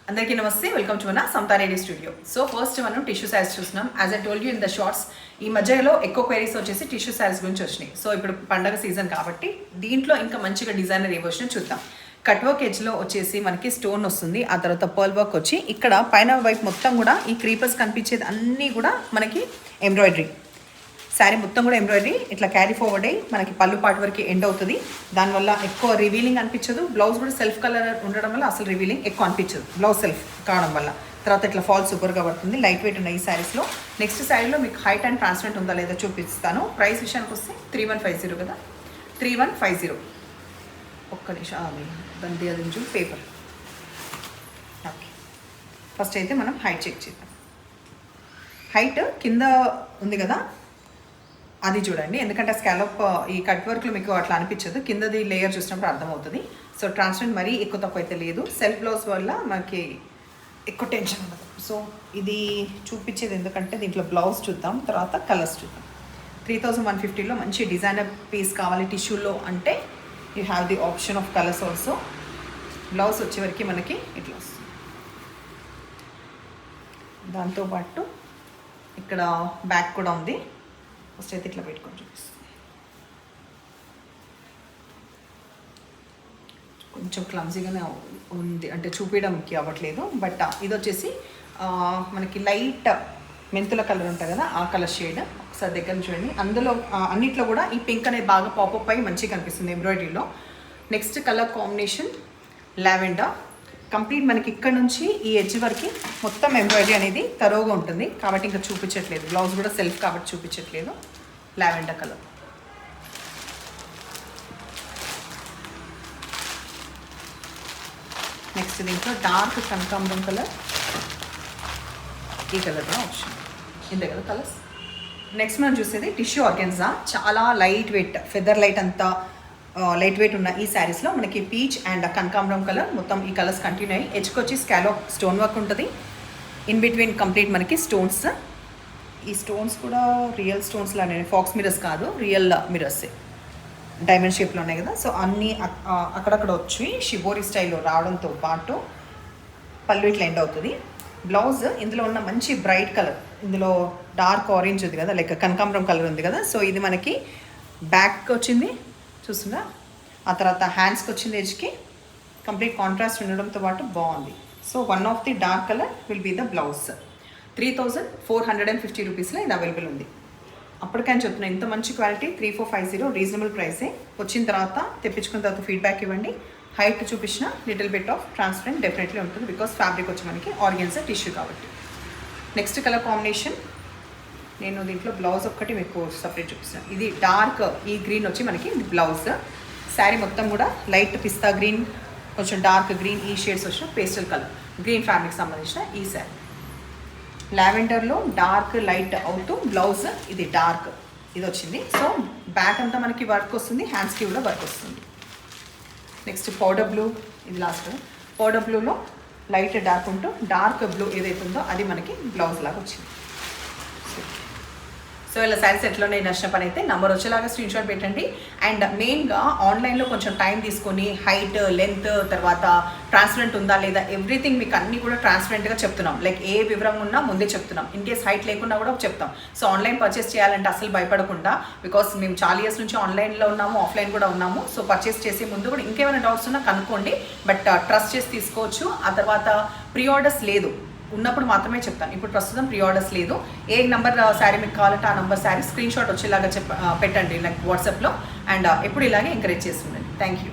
అందరికీ నమస్తే, welcome to మన Samatha Reddy studio. So first మనం టిష్యూ శారీస్ చూస్తున్నాం. As I told you in the shorts, ఈ మధ్యలో ఎక్కువ క్వైరీస్ వచ్చేసి టిష్యూ శారీస్ గురించి వచ్చినాయి. సో ఇప్పుడు పండగ సీజన్ కాబట్టి దీంట్లో ఇంకా మంచిగా డిజైనర్ ఏ వచ్చినా చూద్దాం. కట్ వర్క్ ఎడ్జ్లో వచ్చేసి మనకి స్టోన్ వస్తుంది, ఆ తర్వాత పర్ల్ వర్క్ వచ్చి ఇక్కడ పైన వైపు మొత్తం కూడా ఈ క్రీపర్స్ కనిపించేది అన్నీ కూడా మనకి ఎంబ్రాయిడరీ. శారీ మొత్తం కూడా ఎంబ్రాయిడరీ ఇట్లా క్యారీ ఫార్వర్డ్ అయ్యి మనకి పళ్ళు పాటు వరకు ఎండ్ అవుతుంది. దానివల్ల ఎక్కువ రివీలింగ్ అనిపించదు. బ్లౌజ్ కూడా సెల్ఫ్ కలర్ ఉండడం వల్ల అసలు రివీలింగ్ ఎక్కువ అనిపించదు, బ్లౌజ్ సెల్ఫ్ కావడం వల్ల. తర్వాత ఇట్లా ఫాల్ సూపర్గా పడుతుంది, లైట్ వెయిట్ ఉన్నాయి ఈ శారీస్లో. నెక్స్ట్ శారీలో మీకు హైట్ అండ్ ట్రాన్స్పరెంట్ ఉందా లేదా చూపిస్తాను. ప్రైస్ విషయానికి వస్తే 3150 కదా, 3150. ఒక్క నిమిషం అది దాని అది చూ పేపర్. ఓకే, ఫస్ట్ అయితే మనం హైట్ చెక్ చేద్దాం. హైట్ కింద ఉంది కదా అది చూడండి, ఎందుకంటే స్కాలప్ ఈ కట్ వర్క్లో మీకు అట్లా అనిపించదు, కిందది లేయర్ చూసినప్పుడు అర్థమవుతుంది. సో ట్రాన్స్పరెంట్ మరీ ఎక్కువ తక్కువ అయితే లేదు. సెల్ఫ్ బ్లౌజ్ వల్ల మనకి ఎక్కువ టెన్షన్ ఉండదు. సో ఇది చూపించేది ఎందుకంటే దీంట్లో బ్లౌజ్ చూద్దాం, తర్వాత కలర్స్ చూద్దాం. 3150లో మంచి డిజైనర్ పీస్ కావాలి టిష్యూలో అంటే you have the option of colours also. Blouse వచ్చేవరకు మనకి ఇట్లా వస్తుంది. దాంతోపాటు ఇక్కడ బ్యాక్ కూడా ఉంది. ఫస్ట్ అయితే ఇట్లా పెట్టుకొని చూపిస్తుంది. కొంచెం క్లమ్జీగానే ఉంది, అంటే చూపించడానికి అవ్వట్లేదు. బట్ ఇది వచ్చేసి మనకి లైట్ మెంతుల కలర్ ఉంటుంది కదా, ఆ కలర్ షేడ్. ఒకసారి దగ్గర చూడండి. అందులో అన్నిట్లో కూడా ఈ పింక్ అనేది బాగా పాపప్ అయ్యి మంచిగా కనిపిస్తుంది ఎంబ్రాయిడరీలో. Next colour combination lavender. Complete మనకి ఇక్కడ నుంచి ఈ ఎడ్జ్ వరకు మొత్తం ఎంబ్రాయిడరీ అనేది తరోగా ఉంటుంది కాబట్టి ఇంకా చూపించట్లేదు. బ్లౌజ్ కూడా సెల్ఫ్ కాబట్టి చూపించట్లేదు. Lavender colour. నెక్స్ట్ దీంట్లో డార్క్ కనకాంబరం కలర్. ఈ కలర్ కూడా ఆప్షన్ ఇంతే కదా కలర్స్. నెక్స్ట్ మనం చూసేది టిష్యూ ఆర్గెన్జా. చాలా లైట్ వెయిట్, ఫెదర్ లైట్ అంతా లైట్ వెయిట్ ఉన్న ఈ శారీస్లో మనకి పీచ్ అండ్ కనకాంబరం కలర్ మొత్తం ఈ కలర్స్ కంటిన్యూ అయ్యి ఎడ్జ్కి వచ్చి స్కాలప్ స్టోన్ వర్క్ ఉంటుంది. ఇన్ బిట్వీన్ కంప్లీట్ మనకి స్టోన్స్. ఈ స్టోన్స్ కూడా రియల్ స్టోన్స్ లానే, ఫాక్స్ మిరర్స్ కాదు, రియల్ మిరర్స్ డైమండ్ షేప్లో ఉన్నాయి కదా. సో అన్నీ అక్కడక్కడ వచ్చి షిబోరి స్టైల్లో రావడంతో పాటు పళ్ళు ఇట్లా ఎండ్ అవుతుంది. బ్లౌజ్ ఇందులో ఉన్న మంచి బ్రైట్ కలర్, ఇందులో డార్క్ ఆరెంజ్ ఉంది కదా, లైక్ కనకాంబరం కలర్ ఉంది కదా. సో ఇది మనకి బ్యాక్ వచ్చింది చూస్తుందా. ఆ తర్వాత హ్యాండ్స్కి వచ్చింది ఎడ్జ్కి కంప్లీట్ కాంట్రాస్ట్ ఉండడంతో పాటు బాగుంది. So one of the dark colour will be the blouse. 3450 రూపీస్లో ఇది అవైలబుల్ ఉంది. అప్పటికైనా చెప్తున్నా, ఇంత మంచి క్వాలిటీ 3450 రీజనబుల్ ప్రైసే. వచ్చిన తర్వాత తెప్పించుకున్న తర్వాత ఫీడ్బ్యాక్ ఇవ్వండి. హైట్ చూపించిన little bit of transparent definitely ఉంటుంది, బికాస్ ఫ్యాబ్రిక్ వచ్చి మనకి ఆర్గెన్జా టిష్యూ కాబట్టి. నెక్స్ట్ కలర్ కాంబినేషన్ నేను దీంట్లో బ్లౌజ్ ఒక్కటి మీకు సపరేట్ చూపిస్తాను. ఇది డార్క్ ఈ గ్రీన్ వచ్చి మనకి బ్లౌజ్. శారీ మొత్తం కూడా లైట్ పిస్తా గ్రీన్, కొంచెం డార్క్ గ్రీన్, ఈ షేడ్స్ వచ్చిన పేస్టల్ కలర్ గ్రీన్ ఫ్యాబ్రిక్ సంబంధించిన ఈ శారీ. లావెండర్లో డార్క్ లైట్ అవుతూ బ్లౌజ్ ఇది డార్క్ ఇది వచ్చింది. సో బ్యాక్ అంతా మనకి వర్క్ వస్తుంది, హ్యాండ్స్కి కూడా వర్క్ వస్తుంది. నెక్స్ట్ పౌడర్ బ్లూ, ఇది లాస్ట్. పౌడర్ బ్లూలో లైట్ డార్క్ ఉంటూ డార్క్ బ్లూ ఏదైతే ఉందో అది మనకి బ్లౌజ్ లాగా వచ్చింది. సో ఇలా శారీస్ ఎట్లనే నచ్చిన పని అయితే నంబర్ వచ్చేలాగా స్క్రీన్ షాట్ పెట్టండి. అండ్ మెయిన్గా ఆన్లైన్లో కొంచెం టైం తీసుకొని హైట్, లెంత్, తర్వాత ట్రాన్స్పరెంట్ ఉందా లేదా ఎవ్రీథింగ్ మీకు అన్నీ కూడా ట్రాన్స్పరెంట్గా చెప్తున్నాం. లైక్ ఏ వివరం ఉన్నా ముందే చెప్తున్నాం. ఇన్ కేస్ హైట్ లేకుండా కూడా చెప్తాం. సో ఆన్లైన్ పర్చేస్ చేయాలంటే అసలు భయపడకుండా, బికాస్ మేము చాలా ఇయర్స్ నుంచి ఆన్లైన్లో ఉన్నాము, ఆఫ్లైన్ కూడా ఉన్నాము. సో పర్చేస్ చేసే ముందు కూడా ఇంకేమైనా డౌట్స్ ఉన్నా కనుక్కోండి. బట్ ట్రస్ట్ చేసి తీసుకోవచ్చు. ఆ తర్వాత ప్రీ ఆర్డర్స్ లేదు, ఉన్నప్పుడు మాత్రమే చెప్తాను. ఇప్పుడు ప్రస్తుతం ప్రీ ఆర్డర్స్ లేదు. ఏ నెంబర్ శారీ మీకు కావాలంటే ఆ నెంబర్ శారీ స్క్రీన్ షాట్ వచ్చేలాగా పెట్టండి లైక్ వాట్సాప్లో. అండ్ ఎప్పుడు ఇలాగే ఎంకరేజ్ చేస్తుండండి. Thank you.